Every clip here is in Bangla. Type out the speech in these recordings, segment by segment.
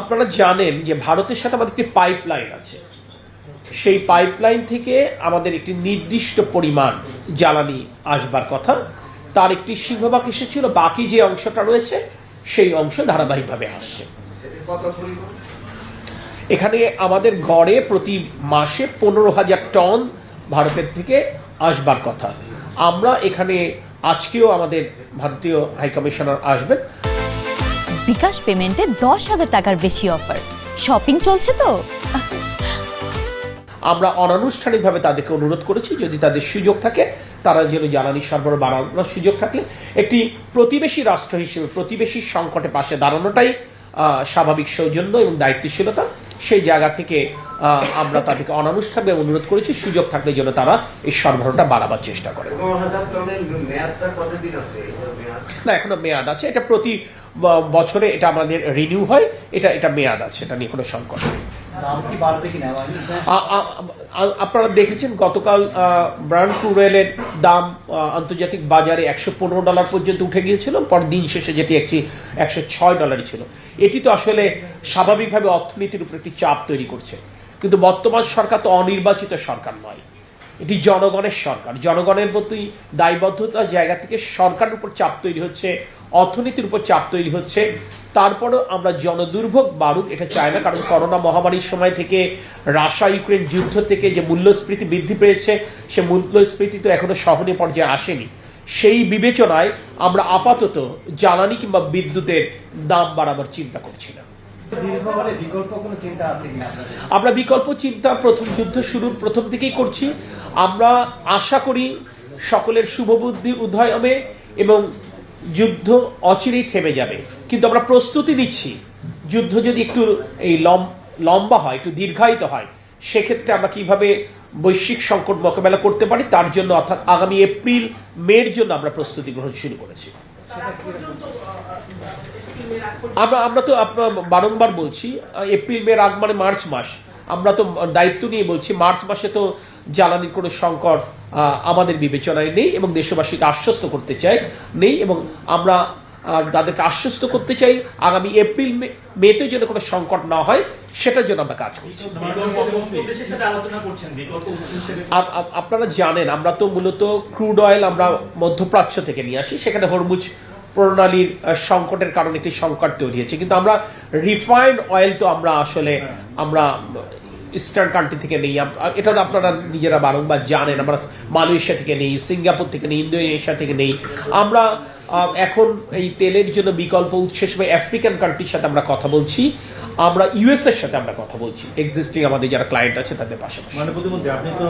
আপনারা জানেন যে ভারতের সাথে আমাদের একটি পাইপলাইন আছে। সেই পাইপলাইন থেকে আমাদের একটি নির্দিষ্ট পরিমাণ জ্বালানি আসবার কথা, তার একটি সিংহভাগ এসেছিল, বাকি যে অংশটা রয়েছে সেই অংশ ধারাবাহিকভাবে আসছে। এখানে আমাদের গড়ে প্রতি মাসে 15,000 টন ভারতের থেকে আসবার কথা। আমরা এখানে আজকেও আমাদের ভারতীয় হাইকমিশনার আসবেন। বিকাশ পেমেন্টে 10,000 টাকার বেশি অফার, শপিং চলছে তো। আমরা অনানুষ্ঠানিকভাবে তাদেরকে অনুরোধ করেছি যদি তাদের সুযোগ থাকে তারা যেন জ্বালানি সরবরাহ বাড়ানোর সুযোগ থাকলে একটি প্রতিবেশী রাষ্ট্র হিসেবে প্রতিবেশী সংকটে পাশে দাঁড়ানোটাই স্বাভাবিক সৌজন্য এবং দায়িত্বশীলতা। সেই জায়গা থেকে আমরা তাদেরকে অনানুষ্ঠানিকভাবে অনুরোধ করেছি সুযোগ থাকলে যেন তারা এই সরবরাহটা বাড়াবার চেষ্টা করে। না, এখনো মেয়াদ আছে, এটা প্রতি বছরে এটা আমাদের রিনিউ হয়, এটা মেয়াদ আছে, এটা নিয়ে কোনো সংকট নেই। আপনারা দেখেছেন গতকাল ব্রান্ড ক্রুড অয়েলের দাম আন্তর্জাতিক বাজারে $115 পর্যন্ত উঠে গিয়েছিল, পর দিন শেষে যেটি একটি $106 ছিল। এটি তো আসলে স্বাভাবিকভাবে অর্থনীতির উপর একটি চাপ তৈরি করছে, কিন্তু বর্তমান সরকার তো অনির্বাচিত সরকার নয়, এটি জনগণের সরকার। জনগণের প্রতি দায়বদ্ধতার জায়গা থেকে সরকারের উপর চাপ তৈরি হচ্ছে, অর্থনীতির উপর চাপ তৈরি হচ্ছে। তারপরেও আমরা জনদুর্ভোগ বাড়ুক এটা চাই না, কারণ করোনা মহামারীর সময় থেকে রাশিয়া ইউক্রেন যুদ্ধ থেকে যে মূল্যস্ফীতি বৃদ্ধি পেয়েছে সে মূল্যস্ফীতি তো এখনো সহনীয় পর্যায়ে আসেনি। সেই বিবেচনায় আমরা আপাতত জ্বালানি কিংবা বিদ্যুতের দাম বাড়াবার চিন্তা করছি না। আমরা বিকল্প চিন্তা যুদ্ধ শুরুর প্রথম থেকেই করছি। আমরা আশা করি সকলের শুভবুদ্ধির উদয় হবে এবং যুদ্ধ অচিরেই থেমে যাবে, কিন্তু আমরা প্রস্তুতি নিচ্ছি যুদ্ধ যদি একটু এই লম্বা হয়, একটু দীর্ঘায়িত হয়, সেক্ষেত্রে আমরা কিভাবে বৈশ্বিক সংকট মোকাবেলা করতে পারি তার জন্য, অর্থাৎ আগামী এপ্রিল মের জন্য আমরা প্রস্তুতি গ্রহণ শুরু করেছি। আমরা তো আপনার বারংবার বলছি এপ্রিল মের আগ মানে মার্চ মাস, আমরা তো দায়িত্ব নিয়ে বলছি মার্চ মাসে তো জ্বালানির কোনো সংকট আমাদের বিবেচনায় নেই এবং দেশবাসীকে আশ্বস্ত করতে চাই নেই, এবং আমরা তাদেরকে আশ্বস্ত করতে চাই আগামী এপ্রিল মেতে যেন কোনো সংকট না হয় সেটার জন্য আমরা কাজ করছি। আপনারা জানেন আমরা তো মূলত ক্রুড অয়েল আমরা মধ্যপ্রাচ্য থেকে নিয়ে আসি, সেখানে হরমুজ প্রণালীর সংকটের কারণে একটি সংকট তৈরি হয়েছে, কিন্তু আমরা রিফাইন্ড অয়েল তো আমরা ইস্টার্ন কান্ট্রি থেকে নেই, এটা তো আপনারা নিজেরা বারংবার জানেন। আমরা মালয়েশিয়া থেকে নেই, সিঙ্গাপুর থেকে নেই, ইন্দোনেশিয়া থেকে নেই। আমরা এখন এই তেলের জন্য বিকল্প উৎস হিসেবে আফ্রিকান কান্ট্রির সাথে আমরা কথা বলছি, আমরা ইউএস এর সাথে আমরা কথা বলছি, এক্সিস্টিং আমাদের যারা ক্লায়েন্ট আছে তাদের পাশাপাশি। মানে প্রতিমন্ত্রী আপনি তো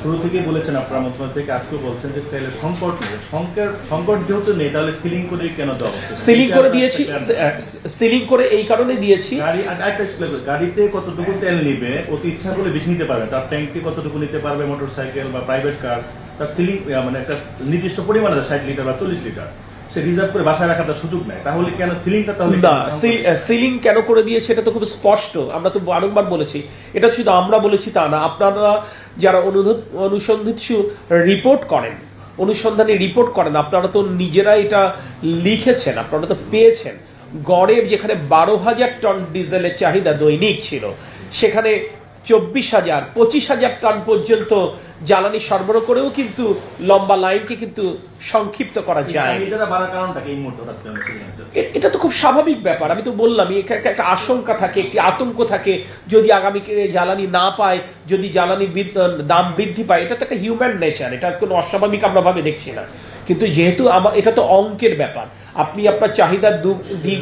শুরু থেকেই বলেছেন, আপনার মন্ত্রণালয় থেকে আজকেও বলছেন যে তেলের সংকট যেহেতু নেই তাহলে সিলিং করে কেন দেওয়া হচ্ছে? সিলিং করে দিয়েছি, সিলিং করে এই কারণে দিয়েছি, গাড়িতে কতটুকু তেল নিবে অতি ইচ্ছা করে বেশি নিতে পারবে, তার ট্যাঙ্কি কতটুকু নিতে পারবে, মোটরসাইকেল বা প্রাইভেট কার, তার সিলিং মানে একটা নির্দিষ্ট পরিমাণ আছে 60 লিটার বা 40 লিটার, সে রিজার্ভ করে বাসায় রাখার সুযোগ নেই, তাহলে কেন সিলিংটা? তাহলে না, সিলিং কেন করে দিয়েছে এটা তো খুব স্পষ্ট, আমরা তো বারংবার বলেছি। এটা শুধু আমরা বলেছি তা না, আপনারা যারা অনুসন্ধানী রিপোর্ট করেন আপনারা তো নিজেরা এটা লিখেছেন, আপনারা তো পেয়েছেন। গড়ে যেখানে 12,000 টন ডিজেলের চাহিদা দৈনিক ছিল, সেখানে 24,000 25,000 টন পর্যন্ত জ্বালানি সরবরাহ করেও কিন্তু লম্বা লাইনকে কিন্তু সংক্ষিপ্ত করা যায়। এটা তো খুব স্বাভাবিক ব্যাপার, আমি তো বললাম একটা আশঙ্কা থাকে, একটি আতঙ্ক থাকে, যদি আগামী জ্বালানি না পায়, যদি জ্বালানির দাম বৃদ্ধি পায়, এটা তো একটা হিউম্যান নেচার, এটা কোনো অস্বাভাবিক আমরা ভাবে দেখছি না। কিন্তু যেহেতু এটা তো অঙ্কের ব্যাপার, আপনি আপনার চাহিদা 2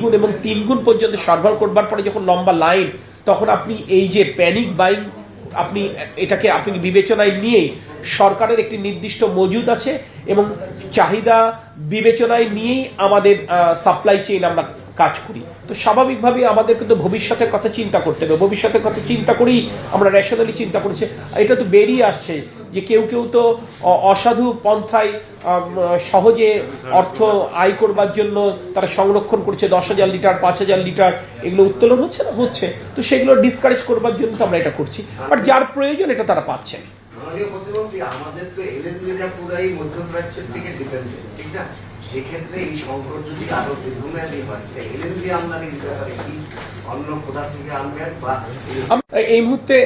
গুণ এবং 3 গুণ পর্যন্ত সরবরাহ করবার পরে যখন লম্বা লাইন, তখন আপনি এই যে প্যানিক বাইং আপনি বিবেচনায় নিয়েই সরকারের একটি নির্দিষ্ট মজুদ আছে এবং চাহিদা বিবেচনায় নিয়েই আমাদের সাপ্লাই চেইন আমরা কাজ করি। তো স্বাভাবিকভাবে আমাদের কিন্তু ভবিষ্যতের কথা চিন্তা করতে হবে, ভবিষ্যতের কথা চিন্তা করেই আমরা রেশনালি চিন্তা করেছি। এটা তো বেরিয়ে আসছে যে কেউ তো অসাধু পন্থায় সহজে অর্থ আয় করবার জন্য তারা সংরক্ষণ করছে, 10,000 লিটার 5,000 লিটার এগুলো উত্তোলন হচ্ছে, তো সেগুলো ডিসকারেজ করবার জন্য তো আমরা এটা করছি, বাট যার প্রয়োজন এটা তারা পাচ্ছেন। আমাদের তো এলএনজিটা পুরাই মধ্যপ্রাচ্যের থেকে ডিপেন্ডেন্ট, ঠিক না? সেক্ষেত্রে এই সংকট যদি আরো দীর্ঘমেয়াদী হয়, এলএনজি আমদানির ব্যাপারে কি অন্য কোথা থেকে আনবেন বা এই মুহূর্তে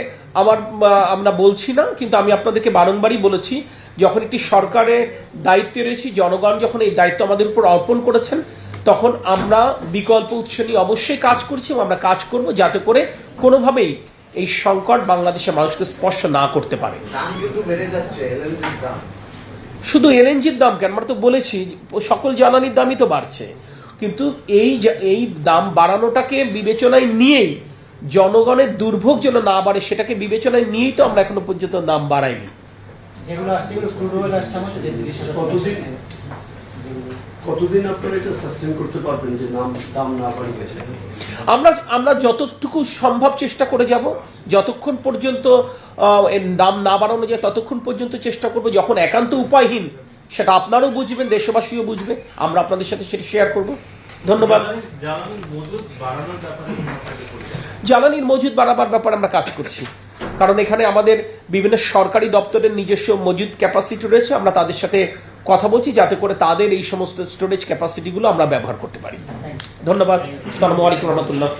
আমরা বলছি না, কিন্তু আমি আপনাদেরকে বারংবারই বলেছি, যখন একটি সরকারের দায়িত্বে রয়েছি, জনগণ যখন এই দায়িত্ব আমাদের উপর অর্পণ করেছেন, তখন আমরা বিকল্প উৎস নিয়ে অবশ্যই কাজ করছি এবং আমরা কাজ করব যাতে করে কোনোভাবেই এই সংকট বাংলাদেশের মানুষকে স্পর্শ না করতে পারে। দাম কিন্তু বেড়ে যাচ্ছে, এলএনজির দাম। শুধু এলএনজির দাম কেন, আমরা তো বলেছি সকল জ্বালানির দামই তো বাড়ছে, কিন্তু এই দাম বাড়ানোটাকে বিবেচনায় নিয়েই, জনগণের দুর্ভোগ যেন না বাড়ে সেটাকে বিবেচনায় নিয়েই তো আমরা এখনো পর্যন্ত দাম বাড়াইনি। যেগুলো আসছে এগুলো ক্রুড অয়েল আসছে আমাদের 33,000। কতদিন আপনারা এটা সাস্টেইন করতে পারবেন যে দাম না বাড়ে গেছে? আমরা যতটুকু সম্ভব চেষ্টা করে যাব, যতক্ষণ পর্যন্ত এর দাম না বাড়ানো যায় ততক্ষণ পর্যন্ত চেষ্টা করব। যখন একান্ত উপায়হীন, সেটা আপনারাও বুঝবেন, দেশবাসীও বুঝবে, আমরা আপনাদের সাথে সেটা শেয়ার করব। ধন্যবাদ। জ্বালানির মজুদ বাড়াবার ব্যাপারে আমরা কাজ করছি, কারণ এখানে আমাদের বিভিন্ন সরকারি দপ্তরের নিজস্ব মজুদ ক্যাপাসিটি রয়েছে। আমরা তাদের সাথে কথা বলছি যাতে করে তাদের এই সমস্ত স্টোরেজ ক্যাপাসিটিগুলো আমরা ব্যবহার করতে পারি। ধন্যবাদ। আসসালামু আলাইকুম রহমতুল্লাহ।